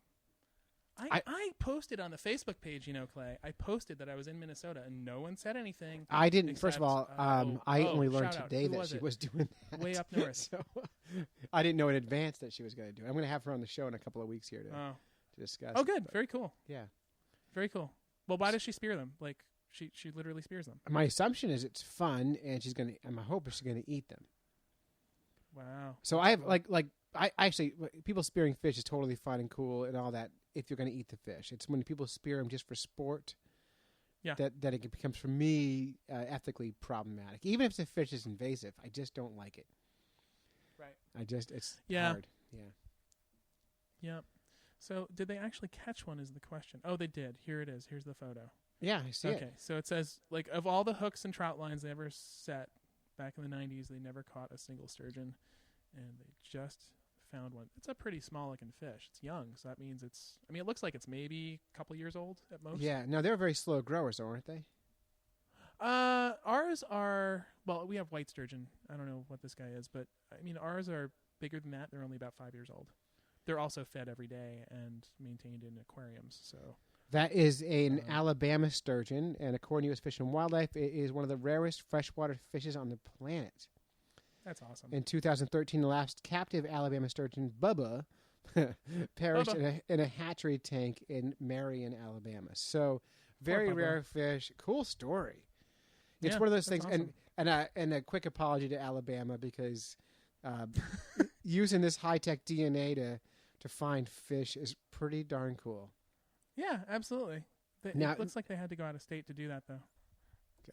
I posted on the Facebook page, Clay. I posted that I was in Minnesota, and no one said anything. I didn't. First of all, I only learned today that she was doing that. Way up north. So I didn't know in advance that she was going to do it. I'm going to have her on the show in a couple of weeks here to discuss. Oh, good. Very cool. Yeah. Very cool. Well, why does she spear them? She literally spears them. My assumption is it's fun, and my hope is she's going to eat them. Wow. So I have I actually, people spearing fish is totally fun and cool and all that if you're going to eat the fish. It's when people spear them just for sport Yeah. that it becomes, for me, ethically problematic. Even if the fish is invasive, I just don't like it. Right. It's Yeah. hard. Yeah. Yep. So did they actually catch one is the question. Oh, they did. Here it is. Here's the photo. Yeah, I see Okay. it. So it says, like, of all the hooks and trout lines they ever set back in the 90s, they never caught a single sturgeon. And they just found one. It's a pretty small looking fish. It's young. So that means it looks like it's maybe a couple years old at most. Yeah. No, they're very slow growers, though, aren't they? Ours are, well, we have white sturgeon. I don't know what this guy is, but I mean, ours are bigger than that. They're only about 5 years old. They're also fed every day and maintained in aquariums. So that is an Alabama sturgeon, and according to U.S. Fish and Wildlife, it is one of the rarest freshwater fishes on the planet. That's awesome. In 2013, the last captive Alabama sturgeon, Bubba, perished in a hatchery tank in Marion, Alabama. So, very rare fish. Cool story. It's one of those things, awesome. and a quick apology to Alabama, because using this high-tech DNA to find fish is pretty darn cool. Yeah, absolutely. Now, it looks like they had to go out of state to do that, though.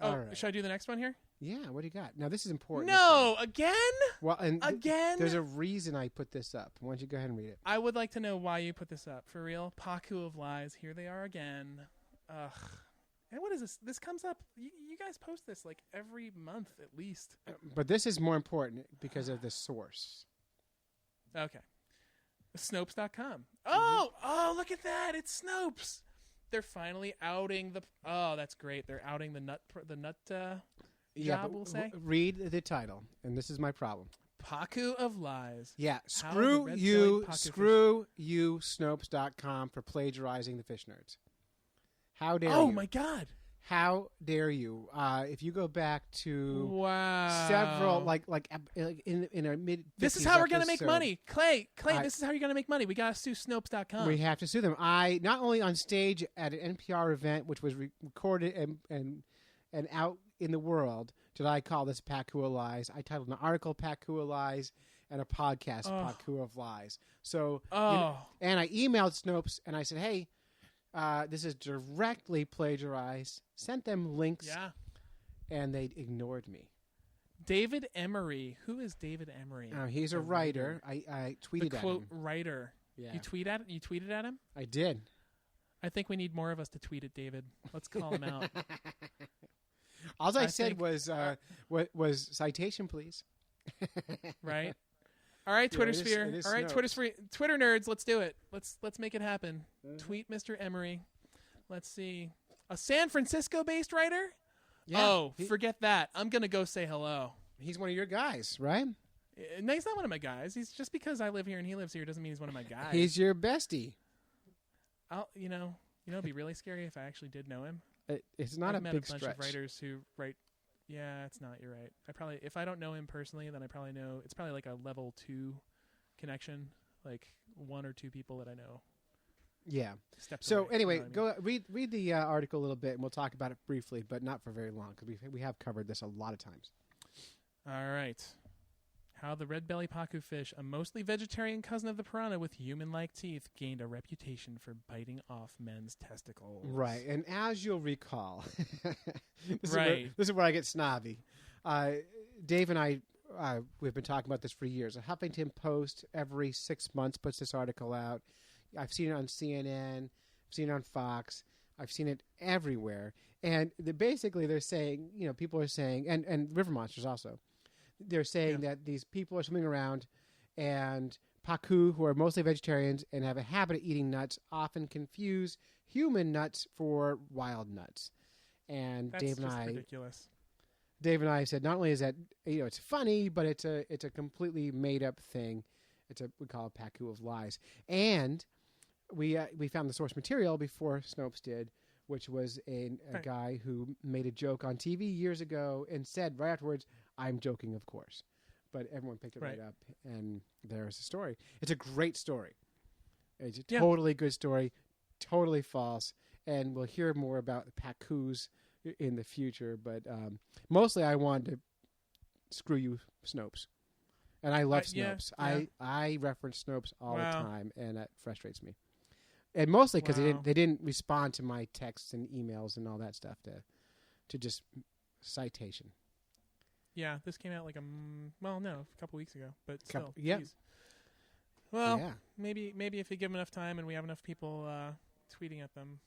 All right. Should I do the next one here? Yeah, what do you got? Now, this is important. No, again? Well, and Again? there's a reason I put this up. Why don't you go ahead and read it? I would like to know why you put this up. For real? Paku of lies. Here they are again. Ugh. And what is this? This comes up. You guys post this like every month at least. But this is more important because of the source. Okay. Snopes.com. Oh, look at that. It's Snopes. They're finally outing the. Oh, that's great. They're outing the nut job, we'll say. Read the title, and this is my problem. Paku of lies. Yeah, How screw the you, red-bellied Snopes.com for plagiarizing the fish nerds. How dare you? Oh my God! How dare you? If you go back to Wow, several like in our mid. This is how we're gonna make money, Clay. This is how you're gonna make money. We gotta sue Snopes.com. We have to sue them. I not only on stage at an NPR event, which was recorded and out in the world, did I call this Paku of Lies. I titled an article Paku of Lies and a podcast Paku of Lies. So, and I emailed Snopes and I said, hey. This is directly plagiarized. Sent them links, and they ignored me. David Emery. Who is David Emery? He's a writer. I tweeted at him. Writer. Yeah. You tweeted at him? I did. I think we need more of us to tweet at David. Let's call him out. All I said was citation, please. Right. All right, Twitter sphere. All right, Twitter nerds. Let's do it. Let's make it happen. Mm-hmm. Tweet Mr. Emery. Let's see. A San Francisco-based writer? Yeah. Forget that. I'm gonna go say hello. He's one of your guys, right? No, he's not one of my guys. He's just because I live here and he lives here doesn't mean he's one of my guys. He's your bestie. It'd be really scary if I actually did know him. It's not I've met big a bunch stretch. of writers who write. Yeah, it's not. You're right. If I don't know him personally, then I probably know. It's probably like a level 2 connection, like 1 or 2 people that I know. Yeah. Steps so away, anyway, you know what I mean? go read the article a little bit, and we'll talk about it briefly, but not for very long because we have covered this a lot of times. All right. How the red belly pacu fish, a mostly vegetarian cousin of the piranha with human-like teeth, gained a reputation for biting off men's testicles. Right, and as you'll recall, this is where I get snobby. Dave and I, we've been talking about this for years. A Huffington Post every 6 months puts this article out. I've seen it on CNN. I've seen it on Fox. I've seen it everywhere. And basically they're saying, people are saying, and River Monsters also, they're saying that these people are swimming around and pacu, who are mostly vegetarians and have a habit of eating nuts, often confuse human nuts for wild nuts. And That's ridiculous. Dave and I said, not only is that, it's funny, but it's a completely made up thing. We call it Paku of Lies. And we found the source material before Snopes did, which was a guy who made a joke on TV years ago and said right afterwards, I'm joking, of course. But everyone picked it right up, and there's the story. It's a great story. It's a totally good story, totally false, and we'll hear more about the Pacus in the future. But mostly I wanted to screw you, Snopes. And I love Snopes. Yeah. I reference Snopes all the time, and that frustrates me. And mostly because Wow. they didn't respond to my texts and emails and all that stuff to just citation. Yeah, this came out like a couple weeks ago, but still. Yeah. Geez. Well, Yeah. maybe if you give them enough time and we have enough people tweeting at them,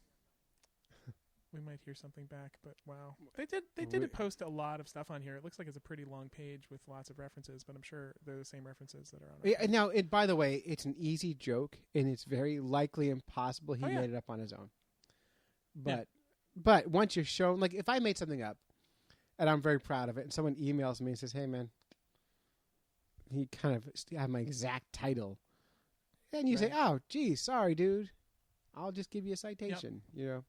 we might hear something back. But wow, they did post a lot of stuff on here. It looks like it's a pretty long page with lots of references, but I'm sure they're the same references that are on it. Yeah, now, by the way, it's an easy joke, and it's very likely impossible he made it up on his own. But once you're shown, like if I made something up, and I'm very proud of it, and someone emails me and says, "Hey, man," he kind of have my exact title, and you say, "Oh, geez, sorry, dude, I'll just give you a citation." You know,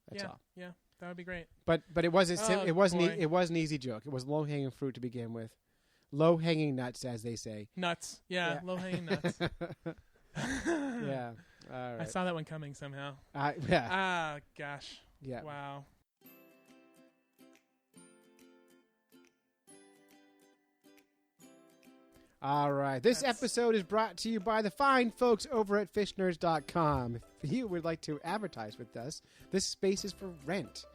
that's all. Yeah, that would be great. But it wasn't it wasn't boy. it was an easy joke. It was low hanging fruit to begin with, low hanging nuts, as they say. Nuts, yeah. Low hanging nuts. Yeah, all right. I saw that one coming somehow. Yeah. Ah, gosh. Yeah. Wow. All right. This episode is brought to you by the fine folks over at fishnerds.com. If you would like to advertise with us, this space is for rent.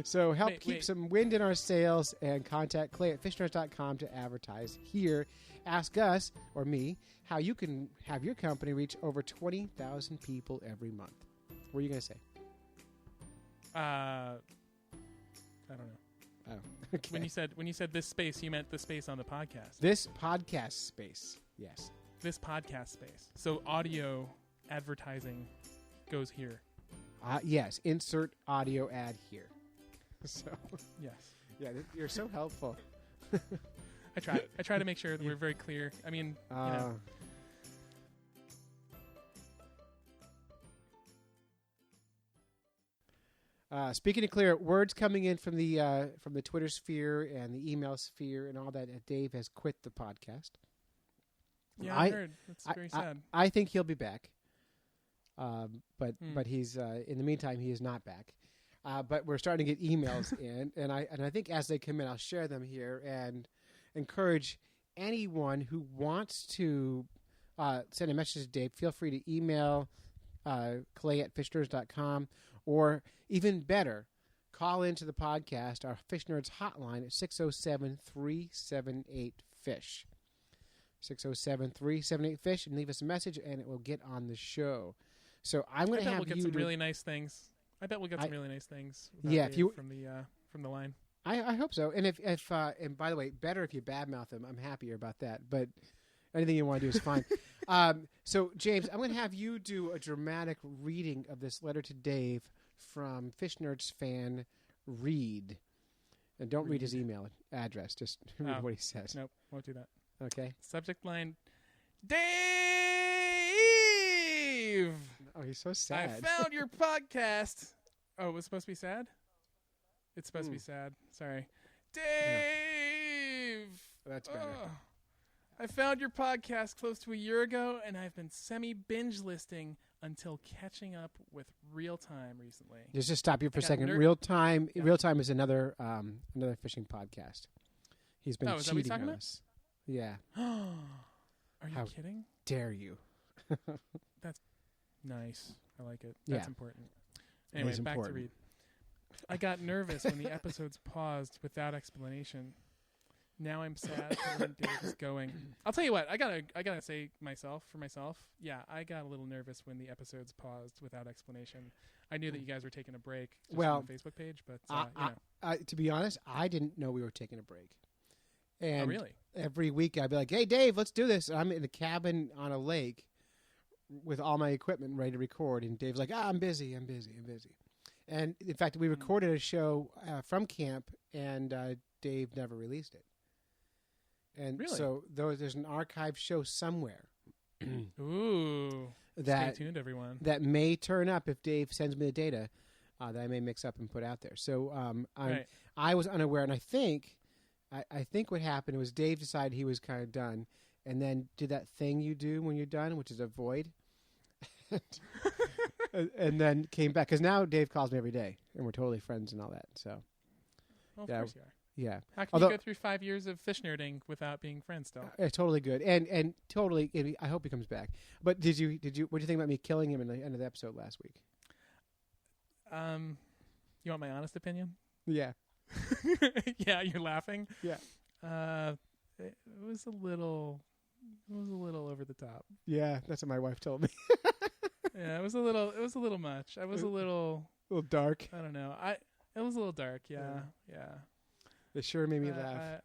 So help keep some wind in our sails and contact Clay at fishnerds.com to advertise here. Ask us, or me, how you can have your company reach over 20,000 people every month. What are you going to say? I don't know. Oh, okay. When you said this space, you meant the space on the podcast. This podcast space, yes. This podcast space. So audio advertising goes here. Yes. Insert audio ad here. So Yes. yeah, you're so helpful. I try to make sure that we're very clear. I mean, you know. Speaking of clear, words coming in from the Twitter sphere and the email sphere and all that. Dave has quit the podcast. Yeah, I heard. That's very sad. I think he'll be back, but he's in the meantime he is not back. But we're starting to get emails in, and I think as they come in, I'll share them here and encourage anyone who wants to send a message to Dave. Feel free to email Clay at fishners.com. Or even better, call into the podcast, our Fish Nerds hotline at 607-378-FISH. 607-378-FISH, and leave us a message, and it will get on the show. So I'm going to have we'll get some really nice things. I bet we'll get some really nice things. Yeah, if you from the line. I hope so. And if and by the way, better if you badmouth him. I'm happier about that. But anything you want to do is fine. So, James, I'm going to have you do a dramatic reading of this letter to Dave from Fish Nerds fan Reed. And don't read his email address. Just read what he says. Nope, won't do that. Okay. Subject line, Dave! Oh, he's so sad. I found your podcast. Oh, it was supposed to be sad? It's supposed to be sad. Sorry. Dave! That's better. I found your podcast close to a year ago, and I've been semi-binge listing until catching up with Real Time recently. Just stop you for a second. Real Time is another fishing podcast. He's been cheating on us. Yeah. Are you kidding? Dare you? That's nice. I like it. Yeah. That's important. Anyway, back to read. I got nervous when the episodes paused without explanation. Now I'm sad for when Dave is going. I'll tell you what. I gotta say for myself. Yeah, I got a little nervous when the episodes paused without explanation. I knew that you guys were taking a break on the Facebook page, but to be honest, I didn't know we were taking a break. And really? Every week I'd be like, "Hey, Dave, let's do this." And I'm in a cabin on a lake with all my equipment ready to record, and Dave's like, "I'm busy. And in fact, we recorded a show from camp, and Dave never released it. And so there's an archive show somewhere. Ooh. Stay tuned, everyone. That may turn up if Dave sends me the data that I may mix up and put out there. So I was unaware, and I think what happened was Dave decided he was kind of done, and then did that thing you do when you're done, which is avoid. And then came back, because now Dave calls me every day, and we're totally friends and all that. So, well, of course you are. Yeah. How can you go through 5 years of fish nerding without being friends still? Totally good, and totally. I hope he comes back. But did you? What do you think about me killing him in the end of the episode last week? You want my honest opinion? Yeah. Yeah, you're laughing. Yeah. It was a little over the top. Yeah, that's what my wife told me. Yeah, it was a little much. I was a little dark. I don't know. It was a little dark. Yeah. It sure made me laugh.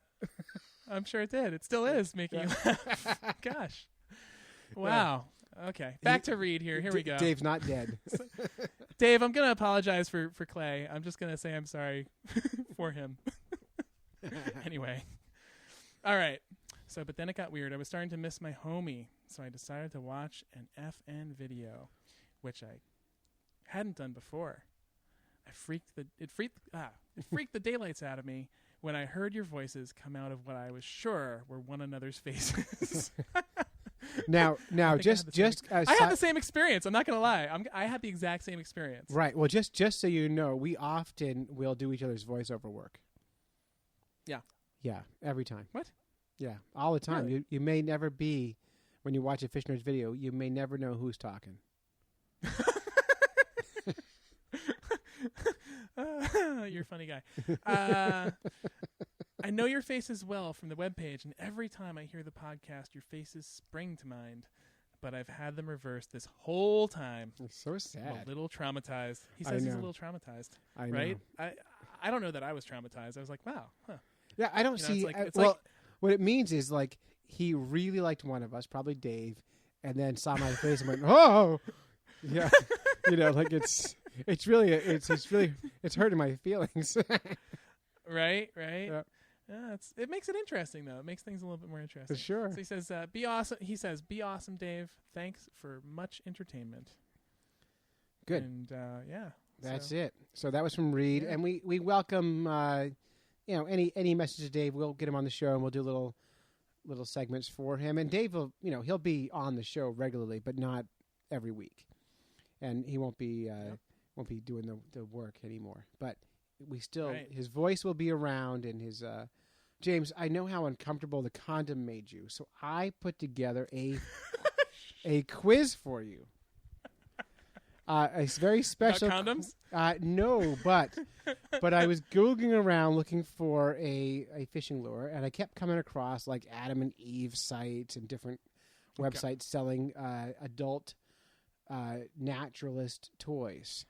I'm sure it did. It still is making you laugh. Gosh. Wow. Okay. Back to Reed here. Here we go. Dave's not dead. Dave, I'm going to apologize for Clay. I'm just going to say I'm sorry for him. Anyway. All right. So, but then it got weird. I was starting to miss my homie, so I decided to watch an FN video, which I hadn't done before. It freaked the daylights out of me when I heard your voices come out of what I was sure were one another's faces. Now, I had the same experience. I'm not gonna lie. I had the exact same experience. Right. Well, just so you know, we often will do each other's voiceover work. Yeah. Yeah. Every time. What? Yeah. All the time. Really? You may never be, when you watch a Fish Nerds video, you may never know who's talking. You're a funny guy. I know your faces well from the webpage, and every time I hear the podcast, your faces spring to mind. But I've had them reversed this whole time. It's so sad. I'm a little traumatized. He says he's a little traumatized. I right? know. I don't know that I was traumatized. I was like, wow. Huh. Yeah, I don't see. What it means is like he really liked one of us, probably Dave, and then saw my face and went, "Oh, yeah," like it's hurting my feelings. Right. Yeah. Yeah, it makes it interesting though. It makes things a little bit more interesting. For sure. So he says, "Be awesome." He says, "Be awesome, Dave. Thanks for much entertainment." Good. And yeah, that's it. So that was from Reed, and we welcome any message to Dave. We'll get him on the show, and we'll do little segments for him. And Dave will, he'll be on the show regularly, but not every week, and he won't be doing the work anymore. But we still, his voice will be around, and his James, I know how uncomfortable the condom made you, so I put together a quiz for you. A very special about condoms. No, but I was googling around looking for a fishing lure, and I kept coming across like Adam and Eve sites and different websites selling adult naturalist toys.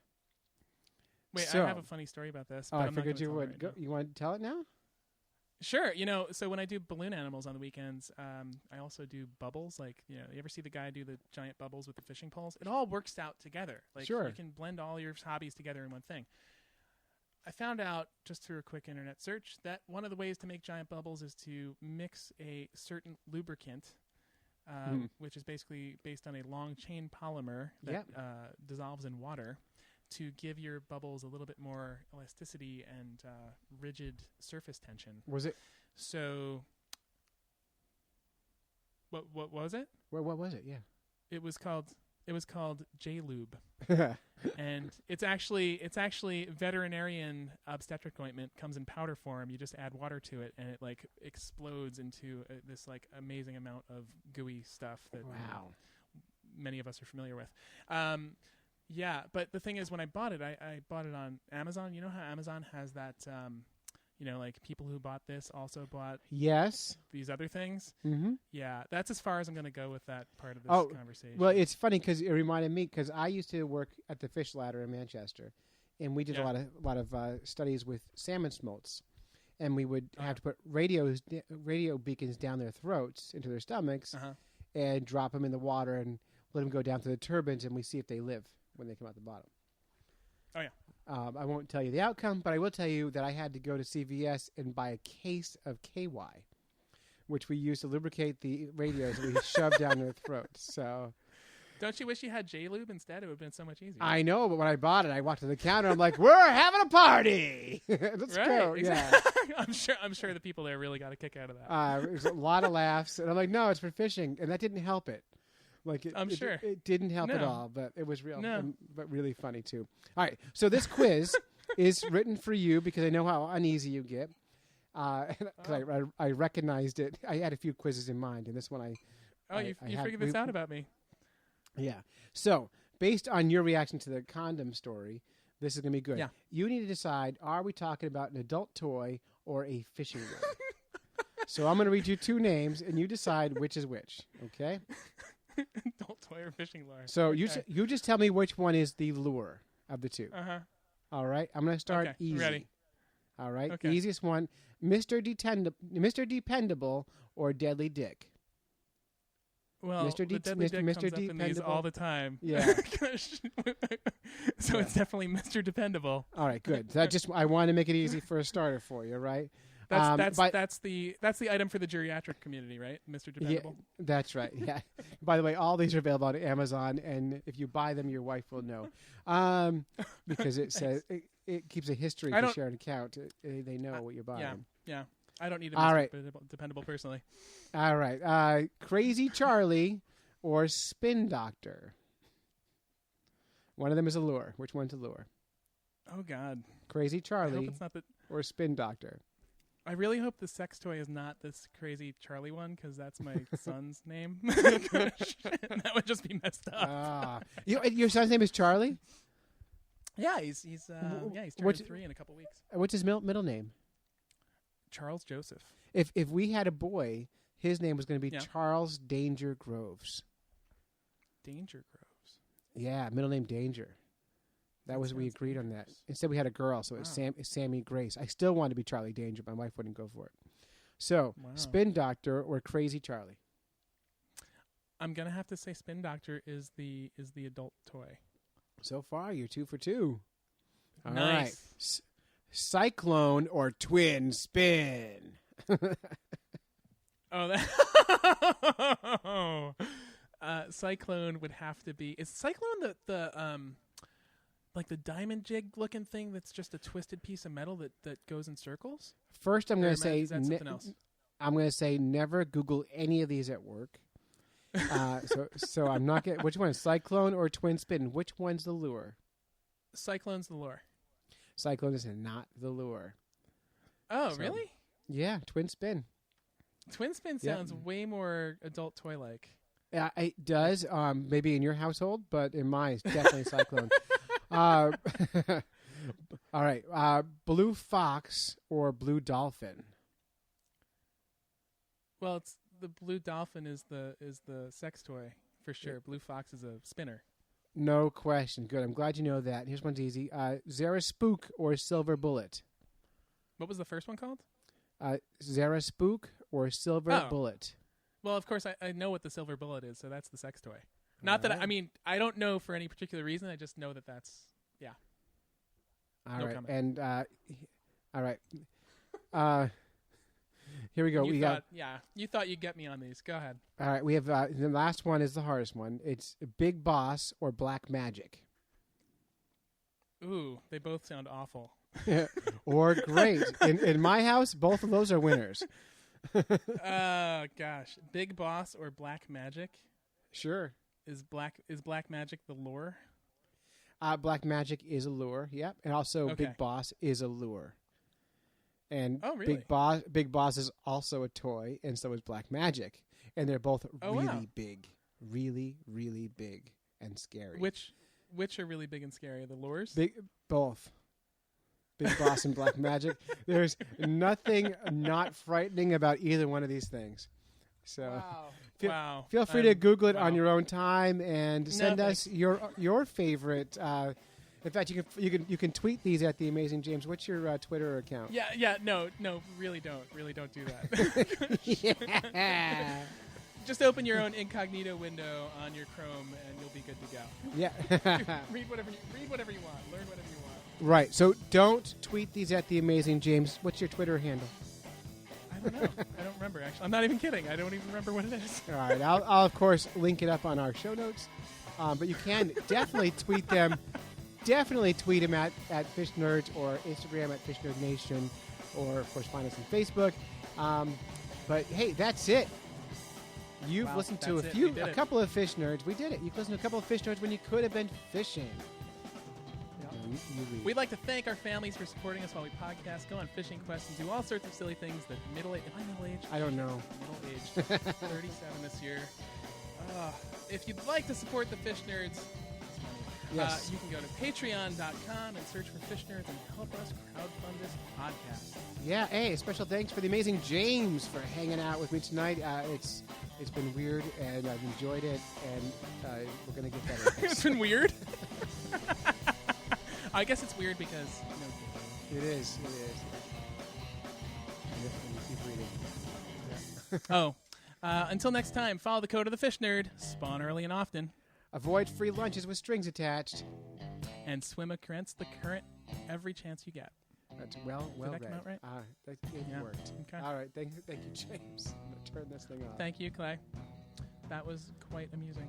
Wait, I have a funny story about this. Oh, but I I'm not figured you gonna would. tell it right You want to tell it now? Sure. So when I do balloon animals on the weekends, I also do bubbles. Like, you ever see the guy do the giant bubbles with the fishing poles? It all works out together. Like, sure. You can blend all your hobbies together in one thing. I found out just through a quick internet search that one of the ways to make giant bubbles is to mix a certain lubricant, which is basically based on a long chain polymer that dissolves in water, to give your bubbles a little bit more elasticity and rigid surface tension. Was it? So, what was it? What was it? Yeah. It was called J-Lube. And it's actually veterinarian obstetric ointment. Comes in powder form. You just add water to it, and it like explodes into this like amazing amount of gooey stuff that many of us are familiar with. Yeah, but the thing is, when I bought it, I bought it on Amazon. You know how Amazon has that, like people who bought this also bought these other things? Mm-hmm. Yeah, that's as far as I'm going to go with that part of this conversation. Well, it's funny because it reminded me, because I used to work at the Fish Ladder in Manchester, and we did a lot of studies with salmon smolts. And we would have to put radio beacons down their throats into their stomachs and drop them in the water and let them go down to the turbines, and we see if they live when they come out the bottom. Oh, yeah. I won't tell you the outcome, but I will tell you that I had to go to CVS and buy a case of KY, which we used to lubricate the radios that we shoved down their throats. So, don't you wish you had J-Lube instead? It would have been so much easier. I know, but when I bought it, I walked to the counter. I'm like, we're having a party. Let's go. Exactly. Yeah. I'm sure the people there really got a kick out of that. There was a lot of laughs. And I'm like, no, it's for fishing. And that didn't help it. I'm sure. It didn't help at all, but it was real, but really funny too. All right, so this quiz is written for you because I know how uneasy you get. Because I recognized it. I had a few quizzes in mind, and this one you figured this out about me. Yeah. So, based on your reaction to the condom story, this is going to be good. Yeah. You need to decide, are we talking about an adult toy or a fishing rod? So I'm going to read you 2 names, and you decide which is which, okay? Adult toy or fishing lure. So okay. you just tell me which one is the lure of the 2. Uh-huh. All right? I'm going to start easy. Ready. All right? Okay. Easiest one, Mr. Dependable or Deadly Dick? Well, Mr. the Deadly Dick comes up in these all the time. Yeah. So it's definitely Mr. Dependable. All right, good. I want to make it easy for a starter for you, right? That's the item for the geriatric community, right? Mr. Dependable. Yeah, that's right. Yeah. By the way, all these are available on Amazon, and if you buy them, your wife will know, because it says it keeps a history to share an account. They know what you're buying. Yeah. I don't need a Mr. Dependable personally. All right. Crazy Charlie or Spin Doctor? One of them is a lure. Which one's a lure? Oh, God. Crazy Charlie I hope it's not or Spin Doctor? I really hope the sex toy is not this Crazy Charlie one, because that's my son's name. That would just be messed up. Your son's name is Charlie? Yeah, he's turning 3 in a couple weeks. What's his middle name? Charles Joseph. If we had a boy, his name was going to be Charles Danger Groves. Danger Groves. Yeah, middle name Danger. We agreed on that. Instead, we had a girl, so it's Sammy Grace. I still wanted to be Charlie Danger. My wife wouldn't go for it. So, Spin Doctor or Crazy Charlie? I'm gonna have to say Spin Doctor is the adult toy. So far, you're 2 for 2. All nice. Right. Cyclone or Twin Spin? Cyclone would have to be. Is Cyclone the like the diamond jig looking thing that's just a twisted piece of metal that goes in circles? First, I'm going to say something else. I'm going to say never Google any of these at work. So I'm not getting. Which one is Cyclone or Twin Spin? Which one's the lure? Cyclone's the lure. Cyclone is not the lure. Oh, really? Yeah, Twin Spin. Twin Spin sounds way more adult toy-like. Yeah, it does. Maybe in your household, but in mine, it's definitely Cyclone. All right. Blue Fox or Blue Dolphin? Well, it's the Blue Dolphin is the sex toy for sure. Yeah. Blue Fox is a spinner. No question. Good. I'm glad you know that. Here's one's easy. Zara Spook or Silver Bullet? What was the first one called? Zara Spook or Silver Bullet? Well, of course, I know what the Silver Bullet is, so that's the sex toy. Not that I don't know for any particular reason. I just know that that's All no right, comment. and all right. Here we go. You thought you'd get me on these. Go ahead. All right, we have the last one is the hardest one. It's Big Boss or Black Magic. Ooh, they both sound awful. Or great. In my house, both of those are winners. Gosh, Big Boss or Black Magic? Sure. Is Black Magic the lure? Black Magic is a lure. Yep, and also Big Boss is a lure. And really? Big Boss is also a toy, and so is Black Magic, and they're both big, really, really big and scary. Which are really big and scary? The lures? Both. Big Boss and Black Magic. There's nothing not frightening about either one of these things. So feel free to Google it on your own time and send us your favorite. In fact, you can tweet these at The Amazing James. What's your Twitter account? No, really don't do that. Just open your own incognito window on your Chrome, and you'll be good to go. Yeah. read whatever you want. Learn whatever you want. Right. So don't tweet these at The Amazing James. What's your Twitter handle? I don't know. I don't remember, actually. I'm not even kidding. I don't even remember what it is. All right. I'll of course, link it up on our show notes. But you can definitely tweet them. Definitely tweet them at Fish Nerds or Instagram at Fish Nerd Nation, or, of course, find us on Facebook. But, hey, that's it. You've listened to a couple of Fish Nerds. We did it. You've listened to a couple of Fish Nerds when you could have been fishing. You read. We'd like to thank our families for supporting us while we podcast, go on fishing quests, and do all sorts of silly things that middle-aged... Am I middle-aged? I don't know. Middle-aged. 37 this year. If you'd like to support the Fish Nerds, Yes. you can go to patreon.com and search for Fish Nerds and help us crowdfund this podcast. Yeah, hey, a special thanks for the amazing James for hanging out with me tonight. It's been weird, and I've enjoyed it, and we're going to get better. It's been weird. I guess it's weird because... It is. And you keep reading. Yeah. Until next time, follow the code of the Fish Nerd, spawn early and often, Avoid free lunches with strings attached. and swim against the current every chance you get. That's well Did that read. come out right? It Yeah. worked. Okay. All right, thank you, James. I'm going to turn this thing off. Thank you, Clay. That was quite amusing.